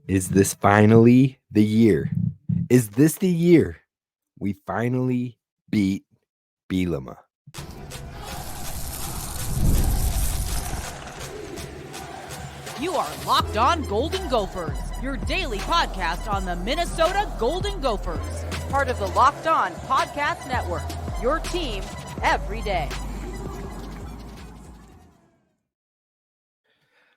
Is this finally the year? Is this the year we finally beat Bielema? You are Locked On Golden Gophers, your daily podcast on the Minnesota Golden Gophers, part of the Locked On Podcast Network, your team every day.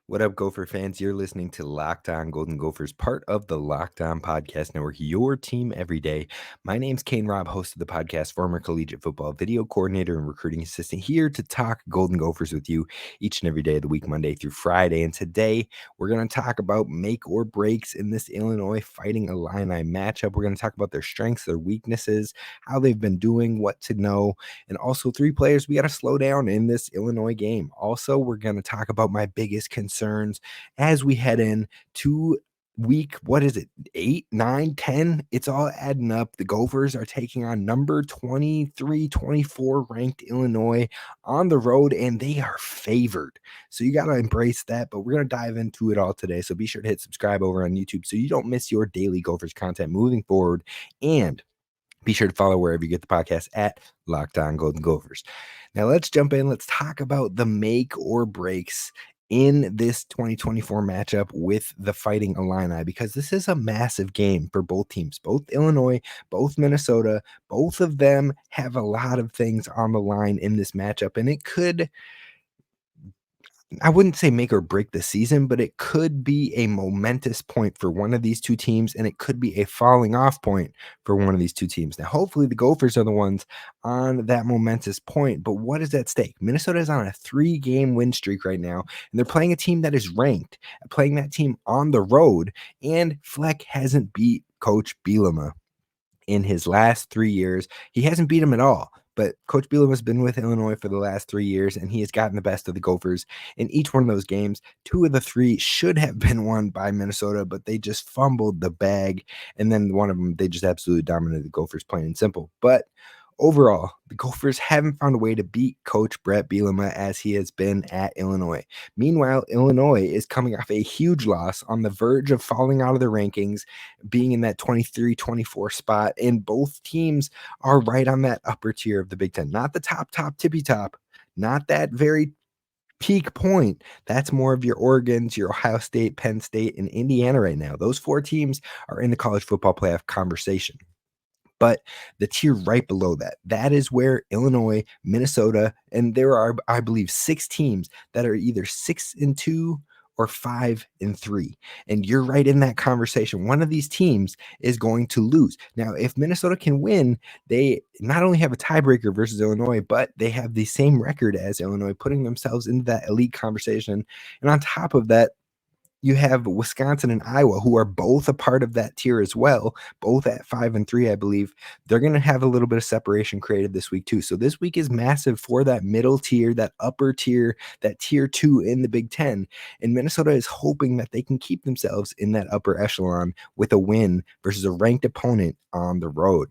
What up, Gopher fans? You're listening to Locked On Golden Gophers, part of the Locked On Podcast Network, your team every day. My name's Kane Rob, host of the podcast, former collegiate football video coordinator and recruiting assistant, here to talk Golden Gophers with you each and every day of the week, Monday through Friday. And today, we're going to talk about make or breaks in this Illinois Fighting Illini matchup. We're going to talk about their strengths, their weaknesses, how they've been doing, what to know, and also 3 players we got to slow down in this Illinois game. Also, we're going to talk about my biggest concerns as we head in to week, 8, 9, 10? It's all adding up. The Gophers are taking on number 23, 24 ranked Illinois on the road, and they are favored. So you got to embrace that, but we're going to dive into it all today. So be sure to hit subscribe over on YouTube so you don't miss your daily Gophers content moving forward. And be sure to follow wherever you get the podcast at Locked On Golden Gophers. Now let's jump in. Let's talk about the make or breaks in this 2024 matchup with the Fighting Illini, because this is a massive game for both teams, both Illinois, both Minnesota. Both of them have a lot of things on the line in this matchup, and it could, I wouldn't say make or break the season, but it could be a momentous point for one of these two teams, and it could be a falling off point for one of these two teams. Now, hopefully the Gophers are the ones on that momentous point, but what is at stake? Minnesota is on a 3-game win streak right now, and they're playing a team that is ranked, playing that team on the road, and Fleck hasn't beat Coach Bielema in his last 3 years. He hasn't beat him at all. But Coach Bielema has been with Illinois for the last 3 years, and he has gotten the best of the Gophers in each one of those games. 2 of the 3 should have been won by Minnesota, but they just fumbled the bag. And then one of them, they just absolutely dominated the Gophers, plain and simple. But overall, the Gophers haven't found a way to beat Coach Bret Bielema as he has been at Illinois. Meanwhile, Illinois is coming off a huge loss, on the verge of falling out of the rankings, being in that 23-24 spot, and both teams are right on that upper tier of the Big Ten. Not the top, tippy top, not that very peak point. That's more of your Oregons, your Ohio State, Penn State, and Indiana right now. Those 4 teams are in the college football playoff conversation. But the tier right below that, that is where Illinois, Minnesota, and there are, I believe, 6 teams that are either 6-2 or 5-3. And you're right in that conversation. One of these teams is going to lose. Now, if Minnesota can win, they not only have a tiebreaker versus Illinois, but they have the same record as Illinois, putting themselves into that elite conversation. And on top of that, you have Wisconsin and Iowa, who are both a part of that tier as well, both at 5-3, I believe. They're going to have a little bit of separation created this week too. So this week is massive for that middle tier, that upper tier, that tier 2 in the Big Ten. And Minnesota is hoping that they can keep themselves in that upper echelon with a win versus a ranked opponent on the road.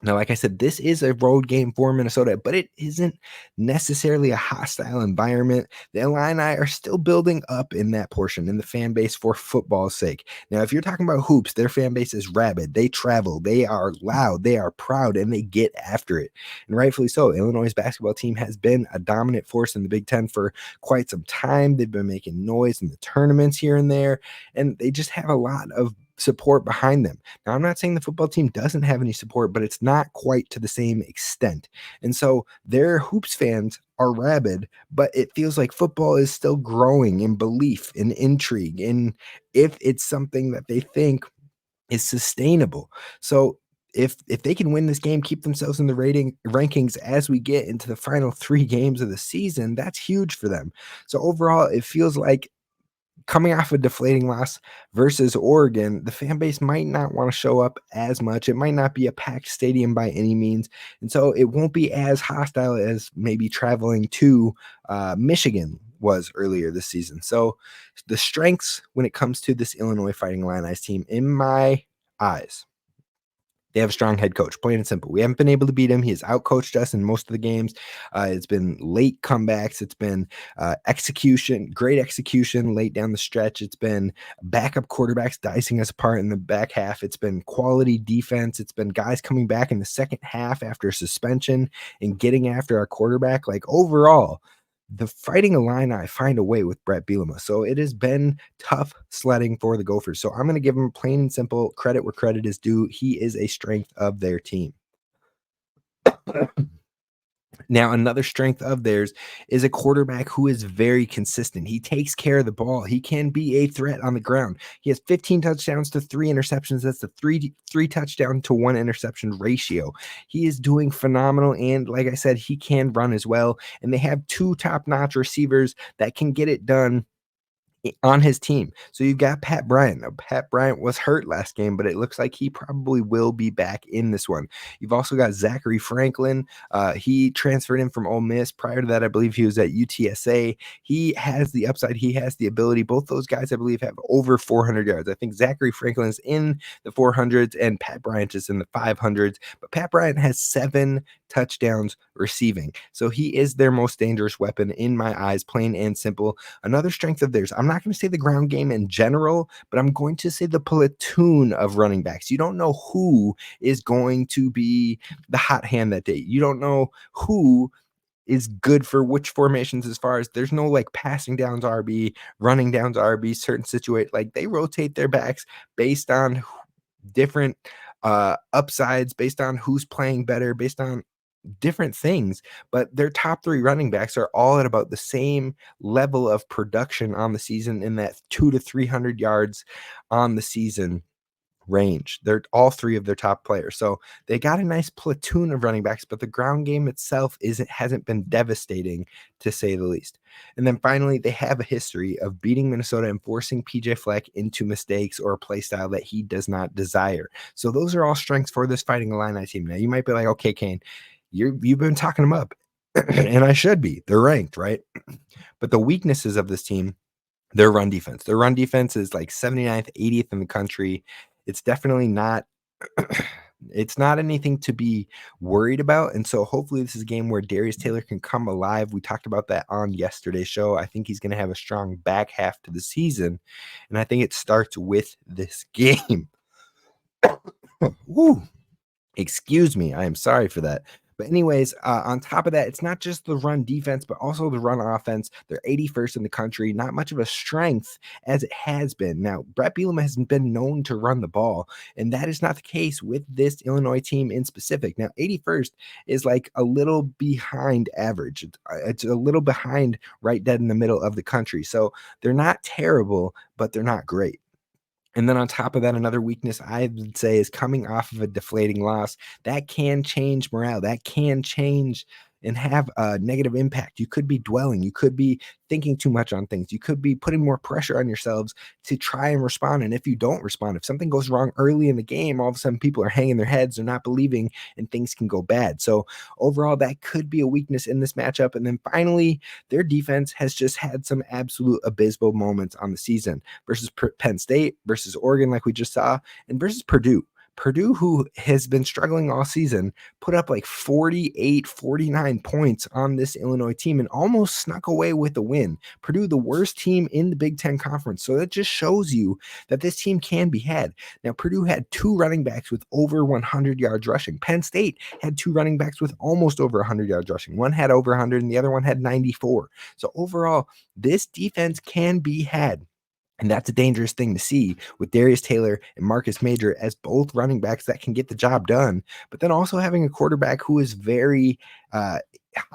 Now, like I said, this is a road game for Minnesota, but it isn't necessarily a hostile environment. The Illini are still building up in that portion in the fan base for football's sake. Now, if you're talking about hoops, their fan base is rabid. They travel, they are loud, they are proud, and they get after it. And rightfully so. Illinois' basketball team has been a dominant force in the Big Ten for quite some time. They've been making noise in the tournaments here and there, and they just have a lot of support behind them. Now, I'm not saying the football team doesn't have any support, but it's not quite to the same extent. And so their hoops fans are rabid, but it feels like football is still growing in belief, in intrigue, in if it's something that they think is sustainable. So if they can win this game, keep themselves in the rankings as we get into the final 3 games of the season, that's huge for them. So overall, it feels like, coming off a deflating loss versus Oregon, the fan base might not want to show up as much. It might not be a packed stadium by any means. And so it won't be as hostile as maybe traveling to Michigan was earlier this season. So the strengths when it comes to this Illinois Fighting Illini team, in my eyes, They have a strong head coach, plain and simple. We haven't been able to beat him. He has outcoached us in most of the games. It's been late comebacks. It's been execution, great execution late down the stretch. It's been backup quarterbacks dicing us apart in the back half. It's been quality defense. It's been guys coming back in the second half after suspension and getting after our quarterback. Like overall, the Fighting Illini find a way with Bret Bielema. So it has been tough sledding for the Gophers. So I'm going to give him plain and simple credit where credit is due. He is a strength of their team. Now, another strength of theirs is a quarterback who is very consistent. He takes care of the ball. He can be a threat on the ground. He has 15 touchdowns to 3 interceptions. That's the three touchdown to 1 interception ratio. He is doing phenomenal. And like I said, he can run as well. And they have 2 top-notch receivers that can get it done on his team. So you've got Pat Bryant. Now, Pat Bryant was hurt last game, but it looks like he probably will be back in this one. You've also got Zachary Franklin. He transferred in from Ole Miss. Prior to that, I believe he was at UTSA. He has the upside. He has the ability. Both those guys, I believe, have over 400 yards. I think Zachary Franklin is in the 400s and Pat Bryant is in the 500s. But Pat Bryant has 7 touchdowns receiving. So he is their most dangerous weapon in my eyes, plain and simple. Another strength of theirs, I'm not going to say the ground game in general, but I'm going to say the platoon of running backs. You don't know who is going to be the hot hand that day. You don't know who is good for which formations, as far as there's no like passing downs RB, running downs RB, certain situate, like they rotate their backs based on different upsides, based on who's playing better, based on different things, but their top 3 running backs are all at about the same level of production on the season, in that 200 to 300 yards on the season range. They're all 3 of their top players. So they got a nice platoon of running backs, but the ground game itself hasn't been devastating, to say the least. And then finally, they have a history of beating Minnesota and forcing PJ Fleck into mistakes or a play style that he does not desire. So those are all strengths for this Fighting Illini team. Now you might be like, okay, Kane, you've been talking them up, and I should be. They're ranked, right? But the weaknesses of this team, their run defense. Their run defense is like 79th, 80th in the country. It's definitely not it's not anything to be worried about. And so hopefully this is a game where Darius Taylor can come alive. We talked about that on yesterday's show. I think he's going to have a strong back half to the season. And I think it starts with this game. Woo. Excuse me. I am sorry for that. But anyways, on top of that, it's not just the run defense, but also the run offense. They're 81st in the country, not much of a strength as it has been. Now, Bret Bielema has been known to run the ball, and that is not the case with this Illinois team in specific. Now, 81st is like a little behind average. It's a little behind right dead in the middle of the country. So they're not terrible, but they're not great. And then on top of that, another weakness I would say is coming off of a deflating loss. That can change morale. That can change and have a negative impact. You could be dwelling. You could be thinking too much on things. You could be putting more pressure on yourselves to try and respond. And if you don't respond, if something goes wrong early in the game, all of a sudden people are hanging their heads, they're not believing, and things can go bad. So overall, that could be a weakness in this matchup. And then finally, their defense has just had some absolute abysmal moments on the season versus Penn State, versus Oregon, like we just saw, and versus Purdue. Purdue, who has been struggling all season, put up like 48, 49 points on this Illinois team and almost snuck away with the win. Purdue, the worst team in the Big Ten Conference. So that just shows you that this team can be had. Now, Purdue had 2 running backs with over 100 yards rushing. Penn State had 2 running backs with almost over 100 yards rushing. One had over 100 and the other one had 94. So overall, this defense can be had. And that's a dangerous thing to see with Darius Taylor and Marcus Major as both running backs that can get the job done, but then also having a quarterback who is very high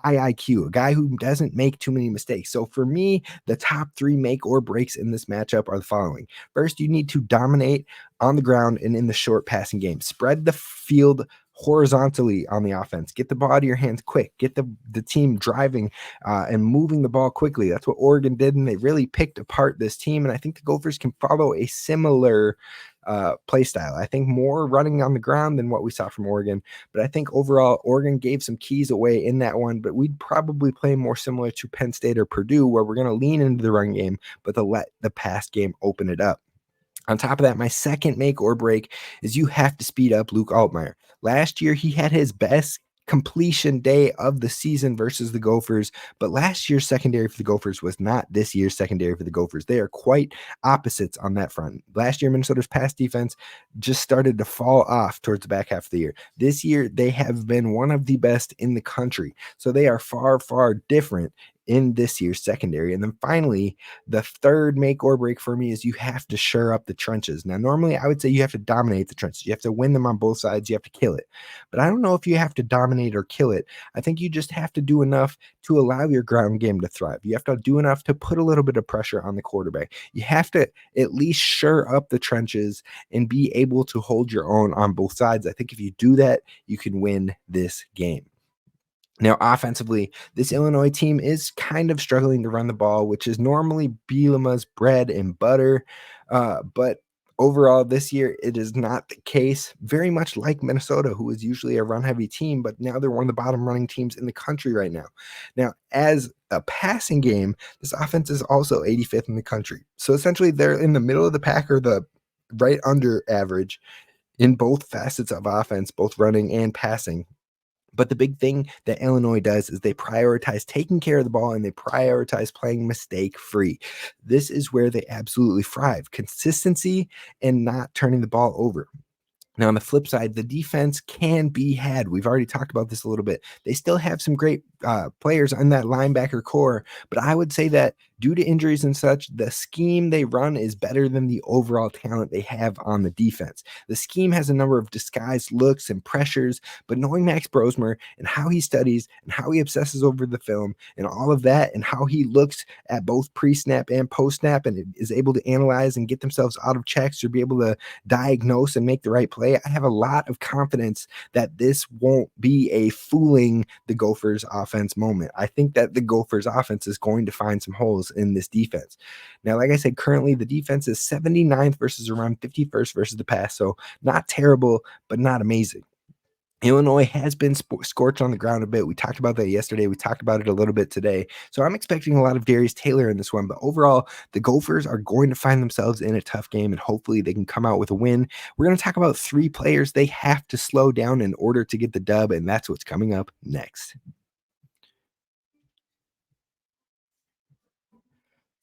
IQ, a guy who doesn't make too many mistakes. So for me, the top 3 make or breaks in this matchup are the following. First, you need to dominate on the ground and in the short passing game. Spread the field horizontally on the offense. Get the ball out of your hands quick. Get the team driving and moving the ball quickly. That's what Oregon did, and they really picked apart this team. And I think the Gophers can follow a similar play style. I think more running on the ground than what we saw from Oregon. But I think overall, Oregon gave some keys away in that one. But we'd probably play more similar to Penn State or Purdue, where we're going to lean into the run game, but to let the pass game open it up. On top of that, my second make or break is you have to speed up Luke Altmaier. Last year, he had his best completion day of the season versus the Gophers, but last year's secondary for the Gophers was not this year's secondary for the Gophers. They are quite opposites on that front. Last year, Minnesota's pass defense just started to fall off towards the back half of the year. This year, they have been one of the best in the country. So they are far, far different in this year's secondary. And then finally, the third make or break for me is you have to shore up the trenches. Now, normally I would say you have to dominate the trenches. You have to win them on both sides. You have to kill it. But I don't know if you have to dominate or kill it. I think you just have to do enough to allow your ground game to thrive. You have to do enough to put a little bit of pressure on the quarterback. You have to at least shore up the trenches and be able to hold your own on both sides. I think if you do that, you can win this game. Now, offensively, this Illinois team is kind of struggling to run the ball, which is normally Bielema's bread and butter. But overall, this year, it is not the case. Very much like Minnesota, who is usually a run-heavy team, but now they're one of the bottom running teams in the country right now. Now, as a passing game, this offense is also 85th in the country. So essentially, they're in the middle of the pack or the right under average in both facets of offense, both running and passing. But the big thing that Illinois does is they prioritize taking care of the ball and they prioritize playing mistake free. This is where they absolutely thrive: consistency and not turning the ball over. Now, on the flip side, the defense can be had. We've already talked about this a little bit. They still have some great players on that linebacker core, but I would say that due to injuries and such, the scheme they run is better than the overall talent they have on the defense. The scheme has a number of disguised looks and pressures, but knowing Max Brosmer and how he studies and how he obsesses over the film and all of that and how he looks at both pre-snap and post-snap and is able to analyze and get themselves out of checks or be able to diagnose and make the right play, I have a lot of confidence that this won't be a fooling the Gophers offense moment. I think that the Gophers offense is going to find some holes in this defense. Now, like I said, currently the defense is 79th versus around 51st versus the pass. So not terrible, but not amazing. Illinois has been scorched on the ground a bit. We talked about that yesterday. We talked about it a little bit today. So I'm expecting a lot of Darius Taylor in this one. But overall, the Gophers are going to find themselves in a tough game, and hopefully they can come out with a win. We're going to talk about three players they have to slow down in order to get the dub, and that's what's coming up next.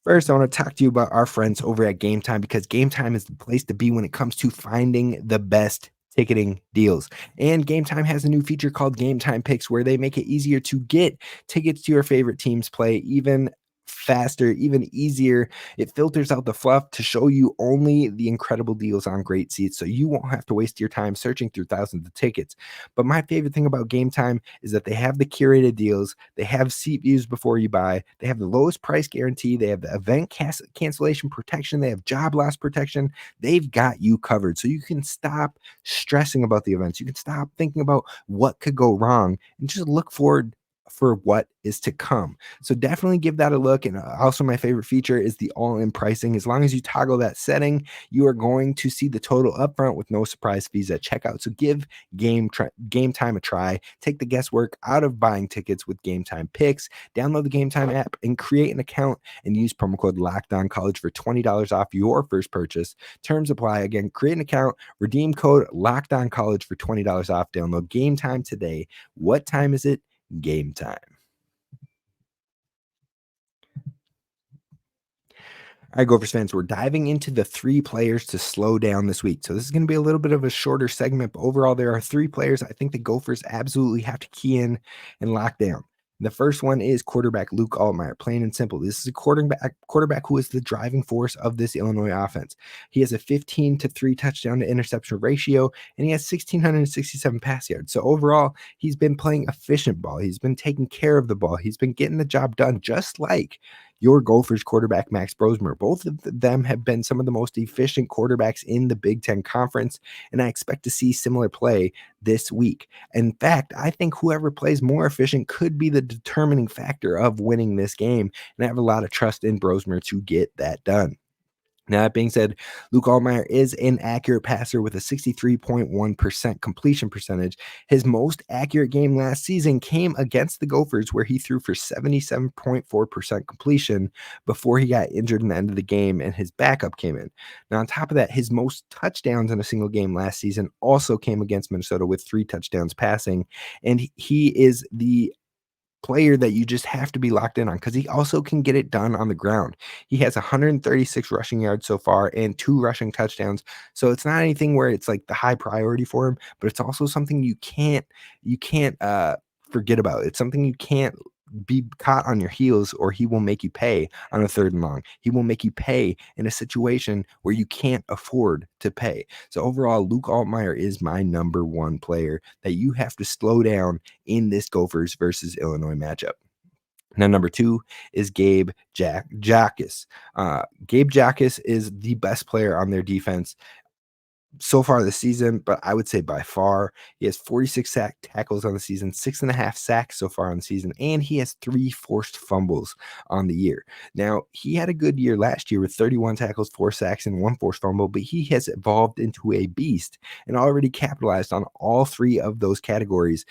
First, I want to talk to you about our friends over at Gametime, because Gametime is the place to be when it comes to finding the best ticketing deals. And Gametime has a new feature called Gametime Picks, where they make it easier to get tickets to your favorite team's play even faster, even easier. It filters out the fluff to show you only the incredible deals on great seats, so you won't have to waste your time searching through thousands of tickets. But my favorite thing about Gametime is that they have the curated deals, they have seat views before you buy, they have the lowest price guarantee, they have the event cancellation protection, they have job loss protection. They've got you covered, so you can stop stressing about the events. You can stop thinking about what could go wrong and just look forward for what is to come. So definitely give that a look. And also my favorite feature is the all-in pricing. As long as you toggle that setting, you are going to see the total upfront with no surprise fees at checkout. So give Gametime a try. Take the guesswork out of buying tickets with Gametime Picks. Download the Gametime app and create an account and use promo code LOCKEDONCollege for $20 off your first purchase. Terms apply. Again, create an account, redeem code LOCKEDONCollege for $20 off. Download Gametime today. What time is it? Gametime. All right, Gophers fans, we're diving into the three players to slow down this week. So this is going to be a little bit of a shorter segment, but overall, there are three players I think the Gophers absolutely have to key in and lock down. The first one is quarterback Luke Altmaier, plain and simple. This is a quarterback who is the driving force of this Illinois offense. He has a 15-3 touchdown to interception ratio, and he has 1,667 pass yards. So overall, he's been playing efficient ball. He's been taking care of the ball. He's been getting the job done, just like your Gophers quarterback, Max Brosmer. Both of them have been some of the most efficient quarterbacks in the Big Ten Conference, and I expect to see similar play this week. In fact, I think whoever plays more efficient could be the determining factor of winning this game, and I have a lot of trust in Brosmer to get that done. Now, that being said, Luke Altmaier is an accurate passer with a 63.1% completion percentage. His most accurate game last season came against the Gophers, where he threw for 77.4% completion before he got injured in the end of the game and his backup came in. Now, on top of that, his most touchdowns in a single game last season also came against Minnesota with 3 touchdowns passing. And he is the player that you just have to be locked in on because he also can get it done on the ground. He has 136 rushing yards so far and 2 rushing touchdowns. So it's not anything where it's like the high priority for him, but it's also something you can't forget about. It's something you can't be caught on your heels, or he will make you pay on a 3rd and long. He will make you pay in a situation where you can't afford to pay. So overall, Luke Altmaier is my number 1 player that you have to slow down in this Gophers versus Illinois matchup. Now, number 2 is Gabe Jacas. Gabe Jacas is the best player on their defense so far this season, but I would say by far. He has 46 tackles on the season, 6.5 sacks so far on the season, and he has 3 forced fumbles on the year. Now, he had a good year last year with 31 tackles, 4 sacks, and 1 forced fumble, but he has evolved into a beast and already capitalized on all 3 of those categories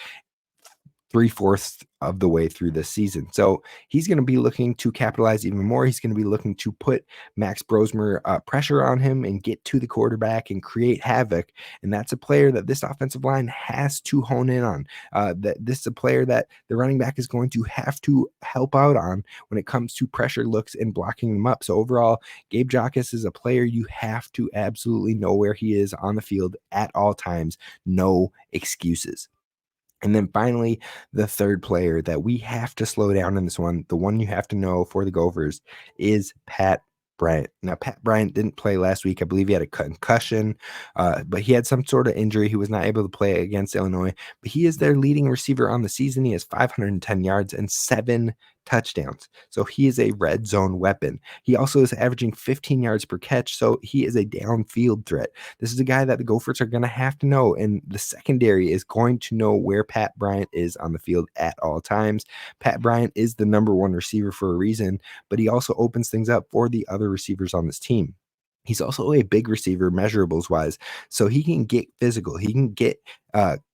3/4 of the way through this season. So he's going to be looking to capitalize even more. He's going to be looking to put Max Brosmer pressure on him and get to the quarterback and create havoc. And that's a player that this offensive line has to hone in on. That this is a player that the running back is going to have to help out on when it comes to pressure looks and blocking them up. So overall, Gabe Jacas is a player you have to absolutely know where he is on the field at all times. No excuses. And then finally, the 3rd player that we have to slow down in this one, the one you have to know for the Gophers, is Pat Bryant. Now, Pat Bryant didn't play last week. I believe he had a concussion, but he had some sort of injury. He was not able to play against Illinois, but he is their leading receiver on the season. He has 510 yards and 7 touchdowns. So he is a red zone weapon. He also is averaging 15 yards per catch. So he is a downfield threat. This is a guy that the Gophers are going to have to know. And the secondary is going to know where Pat Bryant is on the field at all times. Pat Bryant is the number 1 receiver for a reason, but he also opens things up for the other receivers on this team. He's also a big receiver measurables wise. So he can get physical. He can get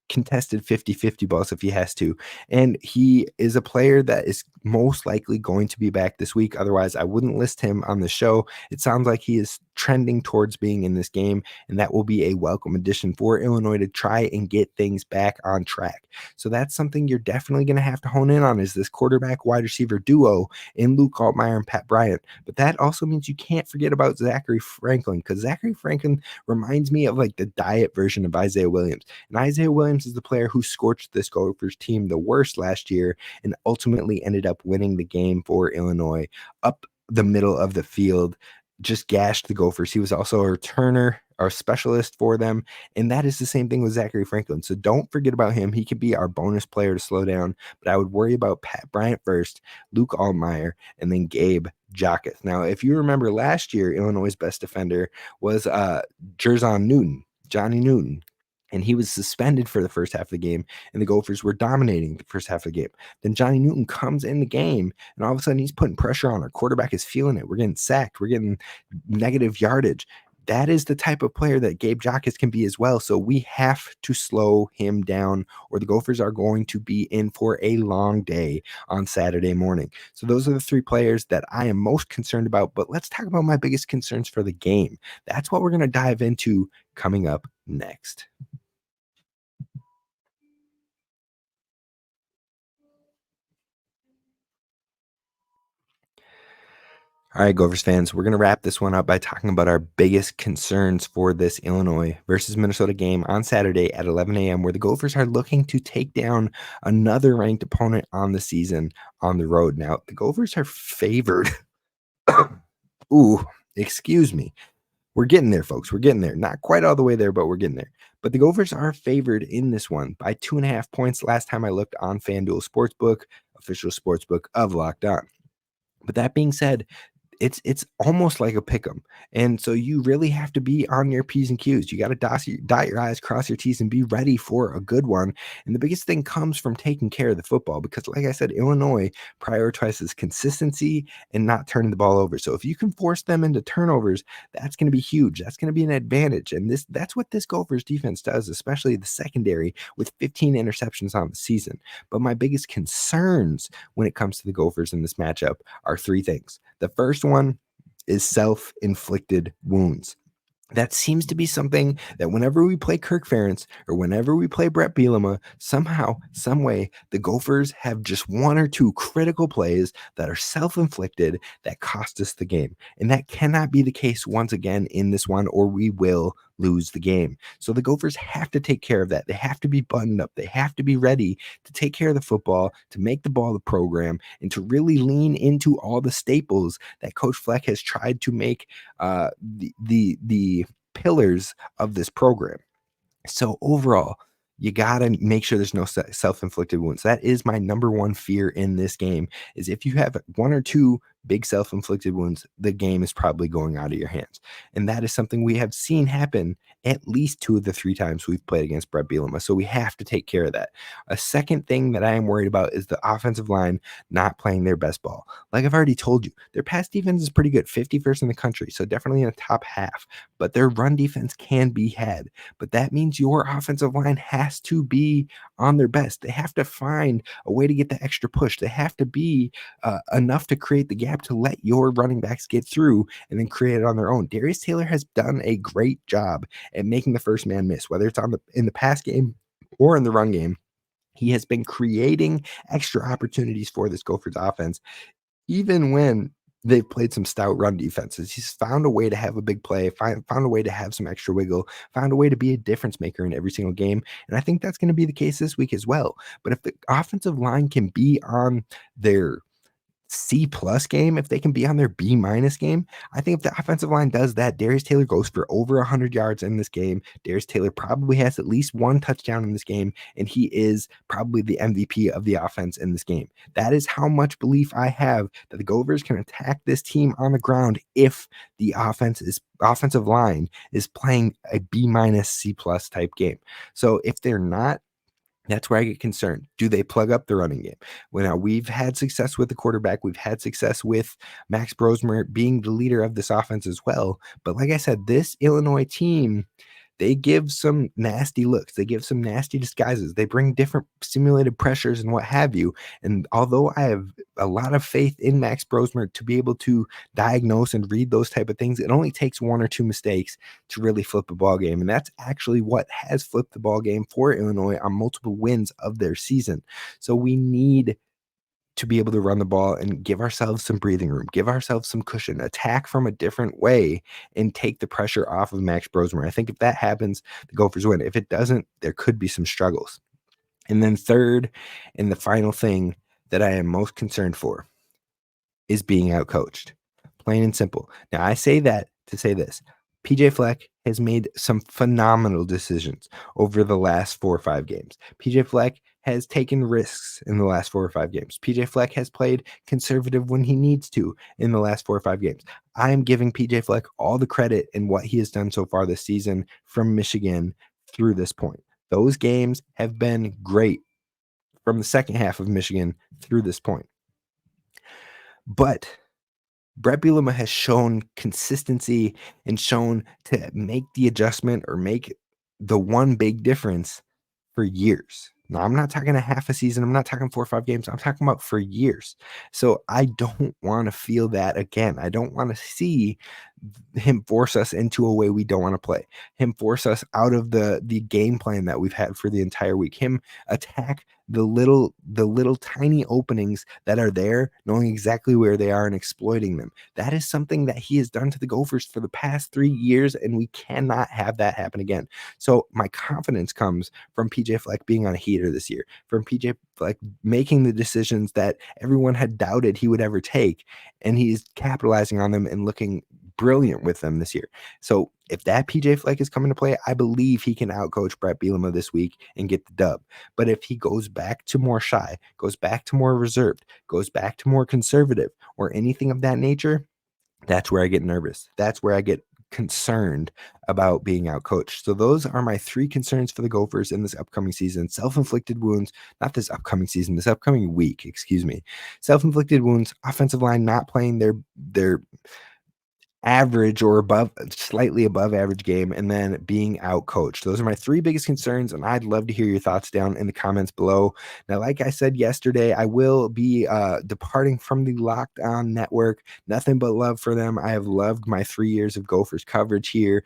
contested 50-50 balls if he has to. And he is a player that is most likely going to be back this week. Otherwise, I wouldn't list him on the show. It sounds like he is trending towards being in this game, and that will be a welcome addition for Illinois to try and get things back on track. So that's something you're definitely going to have to hone in on, is this quarterback wide receiver duo in Luke Altmaier and Pat Bryant. But that also means you can't forget about Zachary Franklin, because Zachary Franklin reminds me of like the diet version of Isaiah Williams. And Isaiah Williams is the player who scorched this Gophers team the worst last year and ultimately ended up winning the game for Illinois up the middle of the field, just gashed the Gophers. He was also a returner or specialist for them, and that is the same thing with Zachary Franklin. So don't forget about him. He could be our bonus player to slow down, but I would worry about Pat Bryant first, Luke Altmaier, and then Gabe Jacas. Now, if you remember last year, Illinois' best defender was Johnny Newton. And he was suspended for the first half of the game, and the Gophers were dominating the first half of the game. Then Johnny Newton comes in the game, and all of a sudden he's putting pressure on. Our quarterback is feeling it. We're getting sacked. We're getting negative yardage. That is the type of player that Gabe Jacas can be as well. So we have to slow him down, or the Gophers are going to be in for a long day on Saturday morning. So those are the 3 players that I am most concerned about. But let's talk about my biggest concerns for the game. That's what we're going to dive into coming up next. All right, Gophers fans, we're going to wrap this one up by talking about our biggest concerns for this Illinois versus Minnesota game on Saturday at 11 a.m., where the Gophers are looking to take down another ranked opponent on the season on the road. Now, the Gophers are favored. Ooh, excuse me. We're getting there, folks. We're getting there. Not quite all the way there, but we're getting there. But the Gophers are favored in this one by 2.5 points last time I looked on FanDuel Sportsbook, official sportsbook of Locked On. But that being said, it's almost like a pick 'em. And so you really have to be on your P's and Q's. You got to dot your I's, cross your T's, and be ready for a good one. And the biggest thing comes from taking care of the football because, like I said, Illinois prioritizes consistency and not turning the ball over. So if you can force them into turnovers, that's going to be huge. That's going to be an advantage. And that's what this Gophers defense does, especially the secondary with 15 interceptions on the season. But my biggest concerns when it comes to the Gophers in this matchup are three things. The first one is self-inflicted wounds. That seems to be something that whenever we play Kirk Ferentz or whenever we play Bret Bielema, somehow, some way, the Gophers have just one or two critical plays that are self-inflicted that cost us the game. And that cannot be the case once again in this one, or we will lose the game. So the Gophers have to take care of that. They have to be buttoned up. They have to be ready to take care of the football, to make the ball the program, and to really lean into all the staples that Coach Fleck has tried to make the pillars of this program. So overall, you got to make sure there's no self-inflicted wounds. That is my number one fear in this game, is if you have one or two big self-inflicted wounds, the game is probably going out of your hands. And that is something we have seen happen at least 2 of the 3 times we've played against Bret Bielema. So we have to take care of that. A second thing that I am worried about is the offensive line not playing their best ball. Like I've already told you, their pass defense is pretty good, 51st in the country, so definitely in the top half. But their run defense can be had. But that means your offensive line has to be on their best. They have to find a way to get the extra push. They have to be enough to create the gap to let your running backs get through and then create it on their own. Darius Taylor has done a great job at making the first man miss, whether it's in the pass game or in the run game. He has been creating extra opportunities for this Gophers offense, even when they've played some stout run defenses. He's found a way to have a big play, found a way to have some extra wiggle, found a way to be a difference maker in every single game. And I think that's going to be the case this week as well. But if the offensive line can be on their C+ game, if they can be on their B- game, I think if the offensive line does that, Darius Taylor goes for over 100 yards in this game. Darius Taylor probably has at least one touchdown in this game, and he is probably the MVP of the offense in this game. That is how much belief I have that the Gophers can attack this team on the ground if the offensive line is playing a B- C+ type game. So if they're not, that's where I get concerned. Do they plug up the running game? Well, we've had success with the quarterback. We've had success with Max Brosmer being the leader of this offense as well. But like I said, this Illinois team, they give some nasty looks. They give some nasty disguises. They bring different simulated pressures and what have you. And although I have a lot of faith in Max Brosmer to be able to diagnose and read those type of things, it only takes 1 or 2 mistakes to really flip a ball game. And that's actually what has flipped the ball game for Illinois on multiple wins of their season. So we need to be able to run the ball and give ourselves some breathing room, give ourselves some cushion, attack from a different way, and take the pressure off of Max Brosmer. I think if that happens, the Gophers win. If it doesn't, there could be some struggles. And then third, and the final thing that I am most concerned for is being outcoached. Plain and simple. Now, I say that to say this. PJ Fleck has made some phenomenal decisions over the last 4 or 5 games. PJ Fleck has taken risks in the last 4 or 5 games. PJ Fleck has played conservative when he needs to in the last 4 or 5 games. I am giving PJ Fleck all the credit in what he has done so far this season from Michigan through this point. Those games have been great from the second half of Michigan through this point. But Bret Bielema has shown consistency and shown to make the adjustment or make the one big difference for years. Now, I'm not talking a half a season. I'm not talking 4 or 5 games. I'm talking about for years. So I don't want to feel that again. I don't want to see him force us into a way we don't want to play, him force us out of the game plan that we've had for the entire week, him attack the little tiny openings that are there, knowing exactly where they are and exploiting them. That is something that he has done to the Gophers for the past 3 years, and we cannot have that happen again. So my confidence comes from PJ Fleck being on a heater this year, from PJ Fleck making the decisions that everyone had doubted he would ever take, and he's capitalizing on them and looking brilliant with them this year. So if that PJ Fleck is coming to play, I believe he can outcoach Bret Bielema this week and get the dub. But if he goes back to more shy, goes back to more reserved, goes back to more conservative, or anything of that nature, That's where I get nervous. That's where I get concerned about being out coached. So those are my 3 concerns for the Gophers in this upcoming season. Self-inflicted wounds, not this upcoming season, this upcoming week, excuse me. Self-inflicted wounds, offensive line not playing their average or above, slightly above average game, and then being out coached. Those are my 3 biggest concerns, and I'd love to hear your thoughts down in the comments below. Now, like I said yesterday, I will be departing from the Locked On Network. Nothing but love for them. I have loved my 3 years of Gophers coverage here.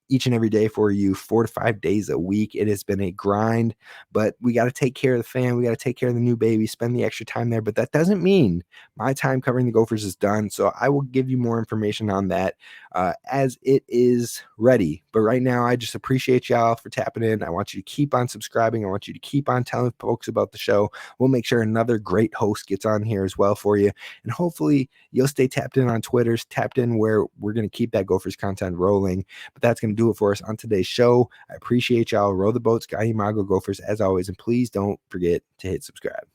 Each and every day for you, 4 to 5 days a week. It has been a grind, but we got to take care of the fan. We got to take care of the new baby, spend the extra time there. But that doesn't mean my time covering the Gophers is done. So I will give you more information on that as it is ready. But right now, I just appreciate y'all for tapping in. I want you to keep on subscribing. I want you to keep on telling folks about the show. We'll make sure another great host gets on here as well for you. And hopefully you'll stay tapped in on Twitter, tapped in where we're going to keep that Gophers content rolling. But that's going to do it for us on today's show. I appreciate y'all. Row the boat, Sky Imago Gophers, as always. And please don't forget to hit subscribe.